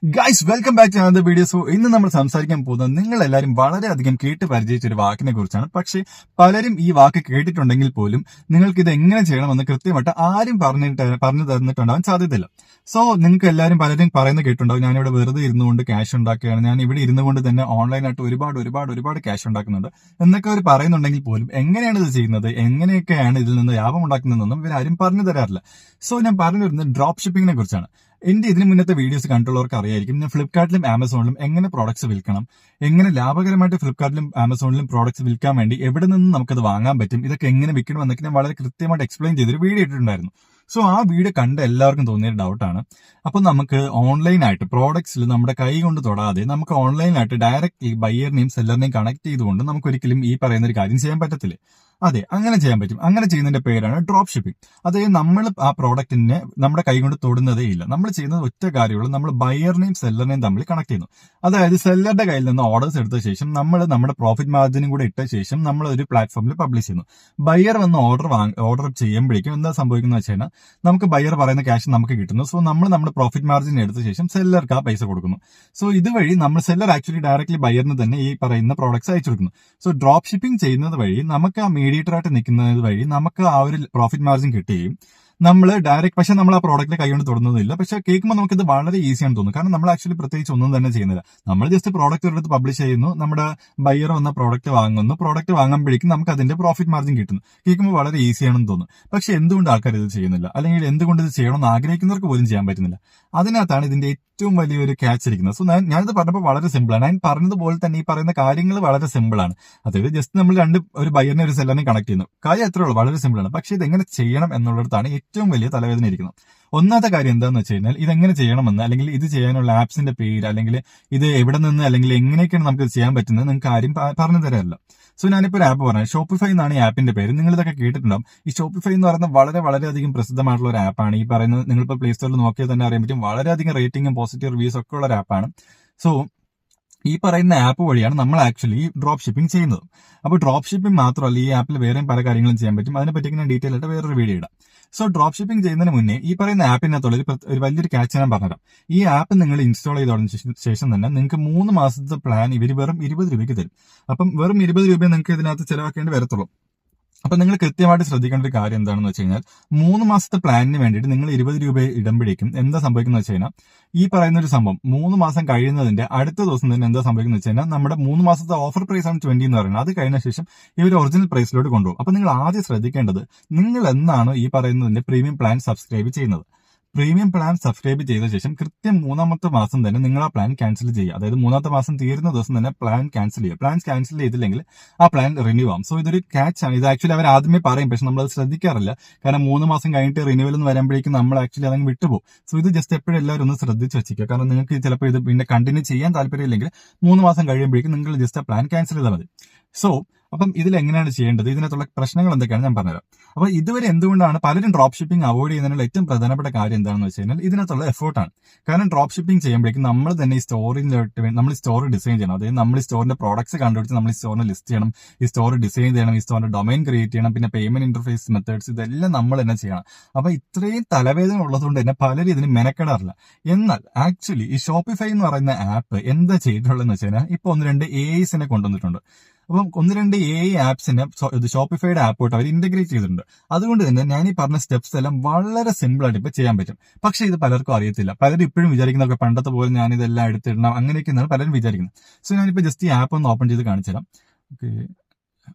Guys welcome back to another video. So ഇന്ന് നമ്മൾ സംസാരിക്കാൻ പോകുന്നത് നിങ്ങൾ എല്ലാവരും വളരെയധികം കേട്ട് പരിചയിച്ച ഒരു വാക്കിനെ കുറിച്ചാണ്. പക്ഷേ പലരും ഈ വാക്ക് കേട്ടിട്ടുണ്ടെങ്കിൽ പോലും നിങ്ങൾക്ക് ഇത് എങ്ങനെ ചെയ്യണമെന്ന് കൃത്യമായിട്ട് ആരും പറഞ്ഞു തന്നിട്ടുണ്ടാവാൻ സാധ്യതയില്ല. സോ നിങ്ങൾക്ക് എല്ലാവരും പലരും പറയുന്നത് കേട്ടിട്ടുണ്ടാവും, ഞാനിവിടെ വെറുതെ ഇരുന്നുകൊണ്ട് ക്യാഷ് ഉണ്ടാക്കുകയാണ്, ഞാൻ ഇവിടെ ഇരുന്നുകൊണ്ട് തന്നെ ഓൺലൈനായിട്ട് ഒരുപാട് ക്യാഷ് ഉണ്ടാക്കുന്നുണ്ട് എന്നൊക്കെ അവർ പറയുന്നുണ്ടെങ്കിൽ പോലും എങ്ങനെയാണ് ഇത് ചെയ്യുന്നത്, എങ്ങനെയൊക്കെയാണ് ഇതിൽ നിന്ന് ലാഭം ഉണ്ടാക്കുന്നതെന്നൊന്നും ഇവരാരും പറഞ്ഞു തരാറില്ല. സോ ഞാൻ പറഞ്ഞു വരുന്നത് ഡ്രോപ്പ് ഷിപ്പിങ്ങിനെ കുറിച്ചാണ്. എന്റെ ഇതിന് മുന്നത്തെ വീഡിയോസ് കണ്ടുള്ളവർക്ക് അറിയായിരിക്കും ഞാൻ ഫ്ലിപ്കാർട്ടിലും ആമസോണിലും എങ്ങനെ പ്രോഡക്ട്സ് വിൽക്കണം, എങ്ങനെ ലാഭകരമായിട്ട് ഫ്ലിപ്കാർട്ടിലും ആമസോണിലും പ്രോഡക്ട്സ് വിൽക്കാൻ വേണ്ടി എവിടെ നിന്ന് നമുക്കത് വാങ്ങാൻ പറ്റും, ഇതൊക്കെ എങ്ങനെ വിൽക്കണം എന്നൊക്കെ ഞാൻ വളരെ കൃത്യമായിട്ട് എക്സ്പ്ലെയിൻ ചെയ്തൊരു വീഡിയോ ഇട്ടിട്ടുണ്ടായിരുന്നു. സോ ആ വീഡിയോ കണ്ട എല്ലാവർക്കും തോന്നിയ ഡൗട്ടാണ്, അപ്പൊ നമുക്ക് ഓൺലൈനായിട്ട് പ്രോഡക്ട്സിൽ നമ്മുടെ കൈ കൊണ്ട് തൊടാതെ നമുക്ക് ഓൺലൈനായിട്ട് ഡയറക്റ്റ്ലി ബയ്യറിനെയും സെല്ലറിനെയും കണക്ട് ചെയ്തുകൊണ്ട് നമുക്ക് ഒരിക്കലും ഈ പറയുന്ന ഒരു കാര്യം ചെയ്യാൻ പറ്റത്തില്ലേ? അതെ, അങ്ങനെ ചെയ്യാൻ പറ്റും. അങ്ങനെ ചെയ്യുന്നതിന്റെ പേരാണ് ഡ്രോപ്പ് ഷിപ്പിംഗ്. അതായത് നമ്മൾ ആ പ്രോഡക്റ്റിനെ നമ്മുടെ കൈ കൊണ്ട് തൊടുന്നതേ ഇല്ല. നമ്മൾ ചെയ്യുന്നത് ഒറ്റ കാര്യമുള്ളൂ, നമ്മൾ ബയ്യറിനെയും സെല്ലറിനെയും തമ്മിൽ കണക്ട് ചെയ്യുന്നു. അതായത് സെല്ലറുടെ കയ്യിൽ നിന്ന് ഓർഡേഴ്സ് എടുത്ത ശേഷം നമ്മൾ നമ്മുടെ പ്രോഫിറ്റ് മാർജിനും കൂടെ ഇട്ട ശേഷം നമ്മൾ ഒരു പ്ലാറ്റ്ഫോമിൽ പബ്ലിഷ് ചെയ്യുന്നു. ബയ്യർ വന്ന് ഓർഡർ ചെയ്യുമ്പോഴേക്കും എന്താ സംഭവിക്കുന്നത് വെച്ച് കഴിഞ്ഞാൽ നമുക്ക് ബയ്യർ പറയുന്ന ക്യാഷ് നമുക്ക് കിട്ടുന്നു. സോ നമ്മൾ നമ്മുടെ പ്രോഫിറ്റ് മാർജിൻ എടുത്ത ശേഷം സെല്ലർക്ക് ആ പൈസ കൊടുക്കുന്നു. സോ ഇതുവഴി നമ്മൾ സെല്ലർ ആക്ച്വലി ഡയറക്ട്ലി ബയ്യറിന് തന്നെ ഈ പറയുന്ന പ്രോഡക്ട്സ് അയച്ചു കൊടുക്കുന്നു. സോ ഡ്രോപ്പ് ഷിപ്പിംഗ് ചെയ്യുന്നത് വഴി നമുക്ക് ആ മീഡിയേറ്ററായിട്ട് നിൽക്കുന്നത് വഴി നമുക്ക് ആ ഒരു പ്രോഫിറ്റ് മാർജിൻ കിട്ടുകയും നമ്മൾ ഡയറക്റ്റ്, പക്ഷെ നമ്മൾ ആ പ്രോഡക്റ്റ് കൈകൊണ്ട് തൊടുന്നതില്ല. പക്ഷെ കേൾക്കുമ്പോൾ നമുക്കിത് വളരെ ഈസിയാണ് തോന്നുന്നു. കാരണം നമ്മൾ ആക്ച്വലി പ്രത്യേകിച്ച് ഒന്നും തന്നെ ചെയ്യുന്നില്ല. നമ്മൾ ജസ്റ്റ് പ്രോഡക്റ്റ് എടുത്ത് പബ്ലിഷ് ചെയ്യുന്നു, നമ്മുടെ ബയ്യർ വന്ന പ്രോഡക്റ്റ് വാങ്ങുന്നു, പ്രോഡക്റ്റ് വാങ്ങുമ്പോഴേക്കും നമുക്ക് അതിന്റെ പ്രോഫിറ്റ് മാർജിൻ കിട്ടുന്നു. കേൾക്കുമ്പോൾ വളരെ ഈസിയാണെന്ന് തോന്നുന്നു. പക്ഷെ എന്തുകൊണ്ട് ആൾക്കാർ ഇത് ചെയ്യുന്നില്ല, അല്ലെങ്കിൽ എന്തുകൊണ്ട് ഇത് ചെയ്യണമെന്ന് ആഗ്രഹിക്കുന്നവർക്ക് പോലും ചെയ്യാൻ പറ്റുന്നില്ല? അതിനകത്താണ് ഇതിന്റെ ഏറ്റവും വലിയൊരു ക്യാച്ച് ഇരിക്കുന്നത്. സോ ഞാനിത് പറഞ്ഞപ്പോൾ വളരെ സിമ്പിളാണ്. ഞാൻ പറഞ്ഞതുപോലെ തന്നെ ഈ പറയുന്ന കാര്യങ്ങൾ വളരെ സിമ്പിളാണ്. അതായത് ജസ്റ്റ് നമ്മൾ ഒരു ബയ്യറിനെ ഒരു സെല്ലറിനെ കണക്ട് ചെയ്യുന്നു. കാര്യം എത്രയേ ഉള്ളൂ, വളരെ സിമ്പിളാണ്. പക്ഷെ ഇത് എങ്ങനെ ചെയ്യണം എന്നുള്ളിടത്താണ് ഏറ്റവും വലിയ തലവേദന ഇരിക്കുന്നത്. ഒന്നാമത്തെ കാര്യം എന്താണെന്ന് വെച്ച് കഴിഞ്ഞാൽ ഇതെങ്ങനെ ചെയ്യണമെന്ന്, അല്ലെങ്കിൽ ഇത് ചെയ്യാനുള്ള ആപ്സിന്റെ പേര്, അല്ലെങ്കിൽ ഇത് എവിടെ നിന്ന്, അല്ലെങ്കിൽ എങ്ങനെയൊക്കെയാണ് നമുക്ക് ഇത് ചെയ്യാൻ പറ്റുന്നത് നിങ്ങൾക്ക് ആരും പറഞ്ഞു തരാറില്ല. സോ ഞാനിപ്പോൾ ഒരു ആപ്പ് പറഞ്ഞു, ഷോപ്പിഫൈ എന്നാണ് ഈ ആപ്പിന്റെ പേര്. നിങ്ങൾ ഇതൊക്കെ കേട്ടിട്ടുണ്ടാവും. ഈ ഷോപ്പിഫൈ എന്ന് പറയുന്നത് വളരെയധികം പ്രസിദ്ധമായിട്ടുള്ള ഒരു ആപ്പാണ്. ഈ പറയുന്നത് നിങ്ങളിപ്പോൾ പ്ലേ സ്റ്റോറിൽ നോക്കിയാൽ തന്നെ അറിയാൻ പറ്റും, വളരെയധികം റേറ്റിംഗും പോസിറ്റീവ് റിവ്യൂസ് ഒക്കെ ഉള്ള ഒരു ആപ്പാണ്. സോ ഈ പറയുന്ന ആപ്പ് വഴിയാണ് നമ്മൾ ആക്ച്വലി ഡ്രോപ്പ് ഷിപ്പിംഗ് ചെയ്യുന്നത്. അപ്പോൾ ഡ്രോപ്പ് ഷിപ്പിംഗ് മാത്രമല്ല, ഈ ആപ്പിൽ വേറെയും പല കാര്യങ്ങളും ചെയ്യാൻ പറ്റും. അതിനെപ്പറ്റി ഞാൻ ഡീറ്റെയിൽ ആയിട്ട് വേറൊരു വീഡിയോ ഇടാം. സോ ഡ്രോപ്പ് ഷിപ്പിംഗ് ചെയ്യുന്നതിന് മുന്നേ ഈ പറയുന്ന ആപ്പിനകത്തുള്ള ഒരു വലിയൊരു ക്യാച്ച് ഞാൻ പറഞ്ഞുതരാം. ഈ ആപ്പ് നിങ്ങൾ ഇൻസ്റ്റാൾ ചെയ്തതിനു ശേഷം തന്നെ നിങ്ങൾക്ക് 3 മാസത്തെ പ്ലാൻ ഇവർ വെറും 20 രൂപയ്ക്ക് തരും. അപ്പം വെറും 20 രൂപ നിങ്ങൾക്ക് ഇതിനകത്ത് ചിലവാക്കേണ്ടി വരത്തുള്ളൂ. അപ്പൊ നിങ്ങൾ കൃത്യമായിട്ട് ശ്രദ്ധിക്കേണ്ട ഒരു കാര്യം എന്താണെന്ന് വെച്ച് കഴിഞ്ഞാൽ 3 മാസത്തെ പ്ലാനിന് വേണ്ടിയിട്ട് നിങ്ങൾ 20 രൂപ ഇടുമ്പോഴേക്കും എന്താ സംഭവിക്കുന്നത് വെച്ച് കഴിഞ്ഞാൽ ഈ പറയുന്ന ഒരു സംഭവം 3 മാസം കഴിയുന്നതിന്റെ അടുത്ത ദിവസം തന്നെ എന്താ സംഭവിക്കുന്നത് വെച്ച് കഴിഞ്ഞാൽ നമ്മുടെ 3 മാസത്തെ ഓഫർ പ്രൈസ് ആണ് 20 എന്ന് പറയുന്നത്. അത് കഴിഞ്ഞ ശേഷം ഇവർ ഒറിജിനൽ പ്രൈസിലോട്ട് കൊണ്ടുപോകും. അപ്പൊ നിങ്ങൾ ആദ്യം ശ്രദ്ധിക്കേണ്ടത്, നിങ്ങൾ എന്നാണോ ഈ പറയുന്നതിന്റെ പ്രീമിയം പ്ലാൻ സബ്സ്ക്രൈബ് ചെയ്യുന്നത്. പ്രീമിയം പ്ലാൻ സബ്സ്ക്രൈബ് ചെയ്ത ശേഷം കൃത്യം 3ാമത്തെ മാസം തന്നെ നിങ്ങൾ ആ പ്ലാൻ ക്യാൻസൽ ചെയ്യുക. അതായത് 3ാമത്തെ മാസം തീരുന്ന ദിവസം തന്നെ പ്ലാൻ ക്യാൻസൽ ചെയ്യുക. പ്ലാൻ ക്യാൻസൽ ചെയ്തില്ലെങ്കിൽ ആ പ്ലാൻ റിന്യൂ ആവും. സോ ഇതൊരു ക്യാച്ച് ആണ്. ഇത് ആക്ച്വലി അവർ ആദ്യമേ പറയും, പക്ഷെ നമ്മൾ അത് ശ്രദ്ധിക്കാറില്ല. കാരണം 3 മാസം കഴിഞ്ഞിട്ട് റിന്യൂവൽ എന്ന് വരുമ്പോഴേക്കും നമ്മൾ ആക്ച്വലി അതങ്ങ് വിട്ടുപോകും. സോ ഇത് ജസ്റ്റ് എപ്പോഴും എല്ലാവരും ഒന്ന് ശ്രദ്ധിച്ച് വെച്ചിരിക്കുക. കാരണം നിങ്ങൾക്ക് ചിലപ്പോൾ ഇത് പിന്നെ കണ്ടിന്യൂ ചെയ്യാൻ താല്പര്യമില്ലെങ്കിൽ 3 മാസം കഴിയുമ്പോഴേക്കും നിങ്ങൾ ജസ്റ്റ് ആ പ്ലാൻ ക്യാൻസൽ ചെയ്താൽ മതി. സോ അപ്പം ഇതിൽ എങ്ങനെയാണ് ചെയ്യേണ്ടത്, ഇതിനകത്തുള്ള പ്രശ്നങ്ങൾ എന്തൊക്കെയാണ് ഞാൻ പറഞ്ഞുതരാം. അപ്പൊ ഇതുവരെ എന്തുകൊണ്ടാണ് പലരും ഡ്രോപ്പ് ഷിപ്പിംഗ് അവോയ്ഡ് ചെയ്യുന്നതിനുള്ള ഏറ്റവും പ്രധാനപ്പെട്ട കാര്യം എന്താണെന്ന് വെച്ച് കഴിഞ്ഞാൽ ഇതിനകത്തുള്ള എഫേർട്ടാണ്. കാരണം ഡ്രോപ്പ് ഷിപ്പിംഗ് ചെയ്യുമ്പോഴേക്കും നമ്മൾ തന്നെ ഈ സ്റ്റോറിലോട്ട് നമ്മൾ സ്റ്റോർ ഡിസൈൻ ചെയ്യണം. അതായത് നമ്മൾ ഈ സ്റ്റോറിന്റെ പ്രോഡക്ട്സ് കണ്ടുപിടിച്ച് നമ്മൾ ഈ സ്റ്റോറിനെ ലിസ്റ്റ് ചെയ്യണം, ഈ സ്റ്റോർ ഡിസൈൻ ചെയ്യണം, ഈ സ്റ്റോറിന്റെ ഡൊമൈൻ ക്രിയേറ്റ് ചെയ്യണം, പിന്നെ പേയ്മെന്റ് ഇന്റർഫേസ് മെത്തേഡ്സ് ഇതെല്ലാം നമ്മൾ തന്നെ ചെയ്യണം. അപ്പൊ ഇത്രയും തലവേദന ഉള്ളതുകൊണ്ട് തന്നെ പലരും ഇതിന് മെനക്കെടാറില്ല. എന്നാൽ ആക്ച്വലി ഈ ഷോപ്പിഫൈ എന്ന് പറയുന്ന ആപ്പ് എന്താ ചെയ്തിട്ടുള്ളതെന്ന് വെച്ച് കഴിഞ്ഞാൽ ഇപ്പൊ 1-2 AIs കൊണ്ടുവന്നിട്ടുണ്ട്. അപ്പം 1-2 AI ആപ്സിനെ ഷോപ്പിഫൈഡ് ആപ്പോട്ട് അവർ ഇന്റഗ്രേറ്റ് ചെയ്തിട്ടുണ്ട്. അതുകൊണ്ട് തന്നെ ഞാൻ ഈ പറഞ്ഞ സ്റ്റെപ്സ് എല്ലാം വളരെ സിമ്പിൾ ആയിട്ട് ഇപ്പൊ ചെയ്യാൻ പറ്റും. പക്ഷെ ഇത് പലർക്കും അറിയത്തില്ല. പലരും ഇപ്പോഴും വിചാരിക്കുന്നതൊക്കെ പണ്ടത്തെ പോലെ ഞാൻ ഇതെല്ലാം എടുത്തിടണം അങ്ങനെയൊക്കെയാണ് പലരും വിചാരിക്കുന്നത്. സോ ഞാനിപ്പോ ജസ്റ്റ് ഈ ആപ്പ് ഒന്ന് ഓപ്പൺ ചെയ്ത് കാണിച്ചു തരാം. ഓക്കെ,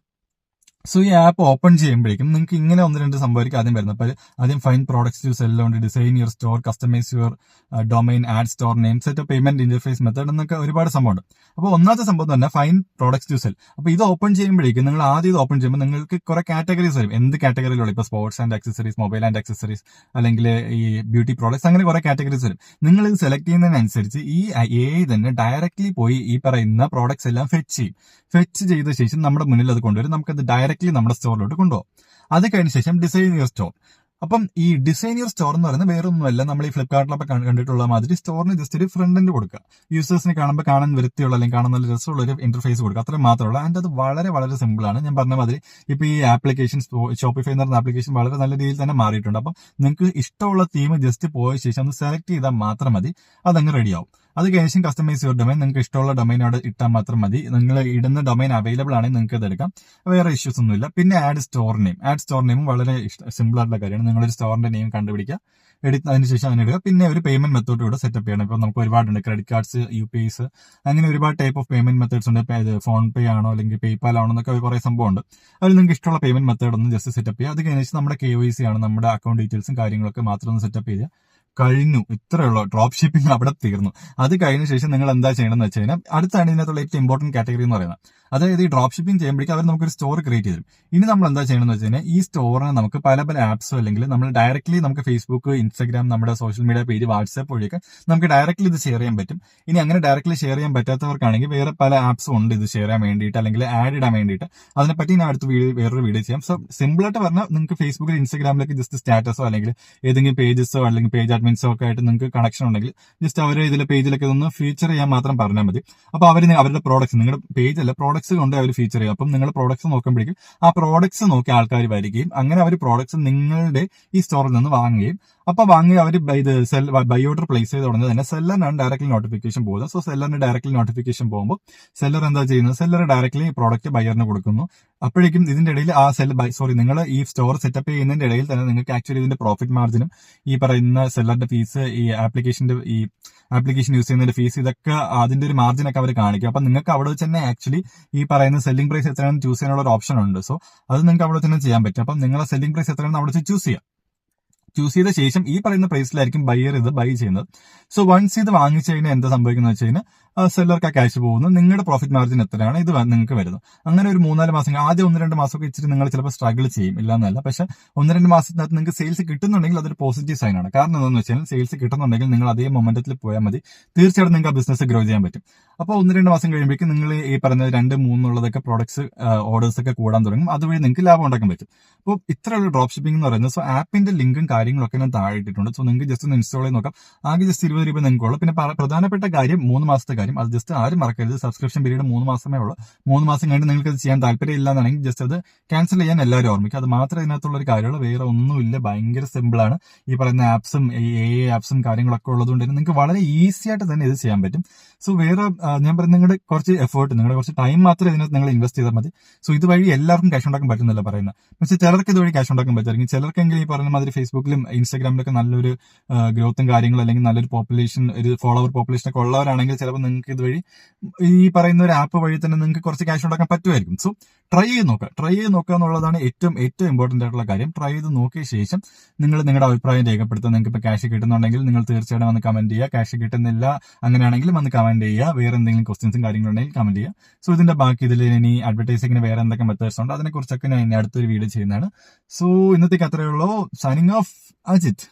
സോ ഈ ആപ്പ് ഓപ്പൺ ചെയ്യുമ്പോഴേക്കും നിങ്ങൾക്ക് ഇങ്ങനെ 1-2 സംഭവമായിരിക്കും ആദ്യം വരുന്നത്. അപ്പോൾ ആദ്യം ഫൈൻ പ്രോഡക്ട്സ് ടു സെൽ ഉണ്ട്, design your store, customise your domain, add store name, set payment interface method എന്നൊക്കെ ഒരുപാട് സംഭവമുണ്ട്. അപ്പോൾ ഒന്നാമത്തെ സംഭവം തന്നെ ഫൈൻ പ്രോഡക്ട്സ് ടു സെൽ. അപ്പോൾ ഇത് ഓപ്പൺ ചെയ്യുമ്പോഴേക്കും നിങ്ങൾ ആദ്യം ഇത് ഓപ്പൺ ചെയ്യുമ്പോൾ നിങ്ങൾക്ക് കുറെ കാറ്റഗറീസ് വരും. എന്ത് കാറ്റഗറിയിലുള്ള, ഇപ്പോൾ sports and accessories, mobile and accessories, അല്ലെങ്കിൽ ഈ ബ്യൂട്ടി പ്രോഡക്ട്സ്, അങ്ങനെ കുറെ കാറ്റഗറീസ് വരും. നിങ്ങൾ ഇത് സെലക്ട് ചെയ്യുന്നതിനനുസരിച്ച് ഈ AI തന്നെ ഡയറക്ട്ലി പോയി ഈ പറയുന്ന പ്രോഡക്ട്സ് എല്ലാം ഫെച്ച് ചെയ്യും. ഫെച്ച് ചെയ്ത ശേഷം നമ്മുടെ മുന്നിൽ അത് കൊണ്ടുവരും. നമുക്കത് ഡയറക്ട്ലി നമ്മുടെ സ്റ്റോറിലോട്ട് കൊണ്ടുപോകും. അത് കഴിഞ്ഞ ശേഷം ഡിസൈൻ യുവർ സ്റ്റോർ. അപ്പം ഈ ഡിസൈൻ യുവർ സ്റ്റോർ എന്ന് പറയുന്നത് വേറെ ഒന്നുമല്ല, നമ്മൾ ഈ ഫ്ലിപ്കാർട്ടിലൊക്കെ കണ്ടിട്ടുള്ള മാതിരി സ്റ്റോറിന് ജസ്റ്റ് ഒരു ഫ്രണ്ട് എൻഡ് കൊടുക്കുക. യൂസേഴ്സിനെ കാണുമ്പോൾ കാണാൻ വൃത്തിയുള്ള അല്ലെങ്കിൽ കാണാൻ നല്ല രസമുള്ള ഒരു ഇന്റർഫേസ് കൊടുക്കുക, അത്ര മാത്രമല്ല. അതിൻ്റെ അത് വളരെ സിമ്പിൾ ആണ്. ഞാൻ പറഞ്ഞ മാതിരി ഇപ്പൊ ഈ ആപ്ലിക്കേഷൻ ഷോപ്പിഫൈ എന്ന് പറയുന്ന ആപ്ലിക്കേഷൻ വളരെ നല്ല രീതിയിൽ തന്നെ മാറിയിട്ടുണ്ട്. അപ്പം നിങ്ങൾക്ക് ഇഷ്ടമുള്ള തീം ജസ്റ്റ് പോയ ശേഷം ഒന്ന് സെലക്ട് ചെയ്താൽ മാത്രം മതി, അതങ്ങ് റെഡിയാവും. അത് കഴിഞ്ഞ് കസ്റ്റമൈസ് യുവർ ഡൊമൈൻ. നിങ്ങൾക്ക് ഇഷ്ടമുള്ള ഡൊമൈൻ അവിടെ ഇട്ടാൽ മാത്രം മതി. നിങ്ങൾ ഇടുന്ന ഡൊമൈൻ അവൈലബിൾ ആണെങ്കിൽ നിങ്ങൾക്ക് അത് എടുക്കാം, വേറെ ഇഷ്യൂസ് ഒന്നുമില്ല. പിന്നെ ആഡ് സ്റ്റോർ നെയിം വളരെ സിമ്പിൾ ആയിട്ടുള്ള കാര്യമാണ്. നിങ്ങളൊരു സ്റ്റോറിന്റെ നെയിം കണ്ടുപിടിക്കുക, അതിനുശേഷം അതിന് ഇടുക. പിന്നെ ഒരു പേയ്മെന്റ് മെത്തേഡ് കൂടെ സെറ്റപ്പ് ചെയ്യണം. ഇപ്പൊ നമുക്ക് ഒരുപാടുണ്ട്, ക്രെഡിറ്റ് കാർഡ്സ്, UPIs, അങ്ങനെ ഒരുപാട് ടൈപ്പ് ഓഫ് പേയ്മെന്റ് മെത്തേഡ്സ് ഉണ്ട്. ഫോൺ പേ ആണോ അല്ലെങ്കിൽ പേയ്പാൽ ആണോ എന്നൊക്കെ കുറെ സംഭവം ഉണ്ട്. അതിൽ നിങ്ങൾക്ക് ഇഷ്ടമുള്ള പേയ്മെന്റ് മെത്തേഡ് ഒന്ന് ജസ്റ്റ് സെറ്റപ്പ് ചെയ്യുക. അത് കഴിഞ്ഞിട്ട് നമ്മുടെ KYC ആണ്, നമ്മുടെ അക്കൗണ്ട് ഡീറ്റെയിൽസും കാര്യങ്ങളൊക്കെ മാത്രം ഒന്ന് സെറ്റപ്പ് ചെയ്യുക. കഴിഞ്ഞു, ഇത്രയുള്ള ഡ്രോപ്പ് ഷിപ്പിംഗ് അവിടെ തീർന്നു. അത് കഴിഞ്ഞ ശേഷം നിങ്ങൾ എന്താ ചെയ്യണമെന്ന് വെച്ച് കഴിഞ്ഞാൽ അടുത്താണ് ഇതിനകത്തുള്ള ഏറ്റവും ഇമ്പോർട്ടന്റ് കാറ്റഗറി എന്ന് പറയുന്നത്. അതായത് ഈ ഡ്രോപ്പ് ഷിപ്പിംഗ് ചെയ്യുമ്പോഴേക്കും അവർ നമുക്കൊരു സ്റ്റോർ ക്രിയേറ്റ് ചെയ്തു. ഇനി നമ്മൾ എന്താ ചെയ്യണമെന്ന് വെച്ച് കഴിഞ്ഞാൽ ഈ സ്റ്റോറിനെ നമുക്ക് പല ആപ്സോ അല്ലെങ്കിൽ നമ്മൾ ഡയറക്ട്ലി നമുക്ക് ഫേസ്ബുക്ക്, ഇൻസ്റ്റാഗ്രാം, നമ്മുടെ സോഷ്യൽ മീഡിയ പേജ്, വാട്സ്ആപ്പ് വഴിയൊക്കെ നമുക്ക് ഡയറക്ട്ലി ഇത് ഷെയർ ചെയ്യാൻ പറ്റും. ഇനി അങ്ങനെ ഡയറക്ട്ലി ഷെയർ ചെയ്യാൻ പറ്റാത്തവർക്കാണെങ്കിൽ വേറെ പല ആപ്സും ഉണ്ട് ഇത് ഷെയർ ചെയ്യാൻ വേണ്ടിയിട്ട് അല്ലെങ്കിൽ ആഡ് ഇടാൻ വേണ്ടിയിട്ട്. അതിനെപ്പറ്റി ഞാൻ അടുത്ത വേറൊരു വീഡിയോ ചെയ്യാം. സോ സിമ്പിൾ ആയിട്ട് പറഞ്ഞാൽ നിങ്ങൾക്ക് ഫേസ്ബുക്കിൽ, ഇൻസ്റ്റാഗ്രാമിലേക്ക് ജസ്റ്റ് സ്റ്റാറ്റസോ അല്ലെങ്കിൽ ഏതെങ്കിലും പേജസോ അല്ലെങ്കിൽ പേജ് അഡ്മിൻസോ ഒക്കെ ആയിട്ട് നിങ്ങൾക്ക് കണക്ഷൻ ഉണ്ടെങ്കിൽ ജസ്റ്റ് അവർ ഇതിലെ പേജിലൊക്കെ ഒന്ന് ഫീച്ചർ ചെയ്യാൻ മാത്രം പറഞ്ഞാൽ മതി. അപ്പൊ അവർ അവരുടെ പ്രോഡക്ട്സ്, നിങ്ങളുടെ പേജ് അല്ല പ്രോഡക്ട്സ് കൊണ്ട് അവർ ഫീച്ചർ ചെയ്യും. അപ്പം നിങ്ങൾ പ്രോഡക്ട്സ് നോക്കുമ്പോഴേക്കും ആ പ്രോഡക്ട്സ് നോക്കി ആൾക്കാർ വരികയും അങ്ങനെ അവർ പ്രോഡക്ട്സ് നിങ്ങളുടെ ഈ സ്റ്റോറിൽ നിന്ന് വാങ്ങുകയും, അപ്പൊ വാങ്ങി അവർ ബൈ ഓർഡർ പ്ലേസ് ചെയ്ത് തുടങ്ങുന്നത് തന്നെ സെല്ലറിനാണ് ഡയറക്ട്ലി നോട്ടിഫിക്കേഷൻ പോകുന്നത്. സോ സെല്ലറിന് ഡയറക്ട്ലി നോട്ടിഫിക്കേഷൻ പോകുമ്പോൾ സെല്ലർ എന്താ ചെയ്യുന്നത്, സെല്ലർ ഡയറക്ട്ലി പ്രോഡക്റ്റ് ബയറിന് കൊടുക്കുന്നു. അപ്പോഴേക്കും ഇതിന്റെ ഇടയിൽ നിങ്ങൾ ഈ സ്റ്റോർ സെറ്റപ്പ് ചെയ്യുന്നതിന്റെ ഇടയിൽ തന്നെ നിങ്ങൾക്ക് ആക്ച്വലി ഇതിന്റെ പ്രോഫിറ്റ് മാർജിനും ഈ പറയുന്ന സെല്ലറിന്റെ ഫീസ്, ഈ ആപ്ലിക്കേഷൻ യൂസ് ചെയ്യുന്നതിന്റെ ഫീസ്, ഇതൊക്കെ അതിന്റെ ഒരു മാർജിൻ ഒക്കെ അവർ കാണിക്കും. അപ്പൊ നിങ്ങൾക്ക് അവിടെ വെച്ച് തന്നെ ആക്ച്വലി ഈ പറയുന്ന സെല്ലിംഗ് പ്രൈസ് എത്രയാണെന്ന് ചൂസ് ചെയ്യാനുള്ള ഒരു ഓപ്ഷൻ ഉണ്ട്. സോ അത് നിങ്ങൾക്ക് അവിടെ തന്നെ ചെയ്യാൻ പറ്റും. അപ്പം നിങ്ങളെ സെല്ലിംഗ് പ്രൈസ് എത്രയാണെന്ന് അവിടെ വെച്ച് ചൂസ് ചെയ്ത ശേഷം ഈ പറയുന്ന പ്രൈസിലായിരിക്കും ബയർ ഇത് ബൈ ചെയ്യുന്നത്. സോ വൺസ് ഇത് വാങ്ങിച്ചു കഴിഞ്ഞാൽ എന്താ സംഭവിക്കുന്നത് വെച്ച് കഴിഞ്ഞാൽ സെല്ലർക്ക് ആ ക്യാഷ് പോകുന്നു, നിങ്ങളുടെ പ്രോഫിറ്റ് മാർജിൻ എത്രയാണ് ഇത് നിങ്ങൾക്ക് വരുന്നത്. അങ്ങനെ ഒരു 3-4 മാസം, ആദ്യം 1-2 മാസമൊക്കെ ഇച്ചിരി നിങ്ങൾ ചിലപ്പോൾ സ്ട്രഗിൾ ചെയ്യും, ഇല്ലാന്നല്ല. പക്ഷെ 1-2 മാസത്തിനകത്ത് നിങ്ങൾക്ക് സെയിൽസ് കിട്ടുന്നുണ്ടെങ്കിൽ അതൊരു പോസിറ്റീവ് സൈൻ ആണ്. കാരണം എന്താണെന്ന് വെച്ചാൽ സെയിൽസ് കിട്ടുന്നുണ്ടെങ്കിൽ നിങ്ങൾ അതേ മൊമെന്റത്തിൽ പോയാൽ മതി, തീർച്ചയായിട്ടും നിങ്ങൾക്ക് ആ ബിസിനസ് ഗ്രോ ചെയ്യാൻ പറ്റും. അപ്പോൾ 1-2 മാസം കഴിയുമ്പോഴേക്കും നിങ്ങൾ ഈ പറഞ്ഞ 2-3 ഉള്ളതൊക്കെ പ്രോഡക്ട്സ് ഓർഡേഴ്സ് ഒക്കെ കൂടാൻ തുടങ്ങും. അതുവഴി നിങ്ങൾക്ക് ലാഭം ഉണ്ടാക്കാൻ പറ്റും. അപ്പോൾ ഇത്രയുള്ള ഡ്രോപ്പ് ഷിപ്പിംഗ് എന്ന് പറയുന്നത്. സോ ആപ്പിന്റെ ലിങ്കും കാര്യങ്ങളൊക്കെ ഞാൻ താഴെ ഇട്ടിട്ടുണ്ട്. സോ നിങ്ങൾക്ക് ജസ്റ്റ് ഒന്ന് ഇൻസ്റ്റാൾ ചെയ്ത് നോക്കാം. ആകെ ജസ്റ്റ് 20 രൂപ നിങ്ങൾക്കുള്ളൂ. പിന്നെ പ്രധാനപ്പെട്ട കാര്യം 3 മാസത്തെ കാര്യം, അത് ജസ്റ്റ് ആരും മറക്കരുത്. സബ്സ്ക്രിപ്ഷൻ പീരീഡ് 3 മാസമേ ഉള്ളൂ. 3 മാസം കഴിഞ്ഞ് നിങ്ങൾക്ക് ഇത് ചെയ്യാൻ താല്പര്യം ഇല്ലാന്നാണെങ്കിൽ ജസ്റ്റ് അത് ക്യാൻസൽ ചെയ്യാൻ എല്ലാവരും ഓർമ്മിക്കുക. അത് മാത്രമേ ഇതിനകത്തുള്ള ഒരു കാര്യമുള്ളൂ, വേറെ ഒന്നുമില്ല. ഭയങ്കര സിമ്പിൾ ആണ്. ഈ പറയുന്ന ആപ്സും AI ആപ്സും കാര്യങ്ങളൊക്കെ ഉള്ളതുകൊണ്ട് തന്നെ നിങ്ങൾക്ക് വളരെ ഈസി ആയിട്ട് തന്നെ ഇത് ചെയ്യാൻ പറ്റും. സോ വേറെ ഞാൻ പറയുന്നത് നിങ്ങളുടെ കുറച്ച് എഫേർട്ട്, നിങ്ങളുടെ കുറച്ച് ടൈം മാത്രമേ ഇതിനകത്ത് നിങ്ങൾ ഇൻവെസ്റ്റ് ചെയ്താൽ മതി. സോ ഇതുവഴി എല്ലാവർക്കും ക്യാഷ് ഉണ്ടാക്കാൻ പറ്റുന്നില്ല പറയുന്നത്. പക്ഷേ ചിലർക്ക് ഇതുവഴി ക്യാഷ് ഉണ്ടാക്കാൻ പറ്റുമായിരിക്കും. ചിലർക്കെങ്കിലും ഈ പറയുന്ന മാതിരി ഫേസ്ബുക്കിലും ഇൻസ്റ്റാഗ്രാമിലൊക്കെ നല്ലൊരു ഗ്രോത്തും കാര്യങ്ങളും അല്ലെങ്കിൽ നല്ലൊരു പോപ്പുലേഷൻ, ഒരു ഫോളോവർ പോപ്പുലേഷൻ ഒക്കെ ഉള്ളവരാണെങ്കിൽ ചിലപ്പോൾ നിങ്ങൾക്ക് ഇതുവഴി ഈ പറയുന്ന ഒരു ആപ്പ് വഴി തന്നെ നിങ്ങൾക്ക് കുറച്ച് ക്യാഷ് ഉണ്ടാക്കാൻ പറ്റുമായിരിക്കും. സോ ട്രൈ ചെയ്ത് നോക്കുക എന്നുള്ളതാണ് ഏറ്റവും ഇമ്പോർട്ടന്റ് ആയിട്ടുള്ള കാര്യം. ട്രൈ ചെയ്ത് നോക്കിയ ശേഷം നിങ്ങൾ നിങ്ങളുടെ അഭിപ്രായം രേഖപ്പെടുത്തുക. നിങ്ങൾക്ക് ഇപ്പോൾ ക്യാഷ് കിട്ടുന്നുണ്ടെങ്കിൽ നിങ്ങൾ തീർച്ചയായിട്ടും വന്ന് കമന്റ് ചെയ്യുക. ക്യാഷ് കിട്ടുന്നില്ല അങ്ങനെയാണെങ്കിലും വന്ന് കമന്റ് ചെയ്യുക. വേറെ എന്തെങ്കിലും ക്വസ്റ്റ്യൻസും കാര്യങ്ങളുണ്ടെങ്കിൽ കമന്റ് ചെയ്യുക. സോ ഇതിന്റെ ബാക്കി ഇതിൽ ഇനി അഡ്വർടൈസിങ്ങിന് വേറെ എന്തൊക്കെ മെത്തേഡ്സ് ഉണ്ട് അതിനെക്കുറിച്ചൊക്കെ ഞാൻ അടുത്തൊരു വീഡിയോ ചെയ്യുന്നതാണ്. സോ ഇന്നത്തേക്ക് അത്രയേ ഉള്ളൂ. Signing off, Ajith.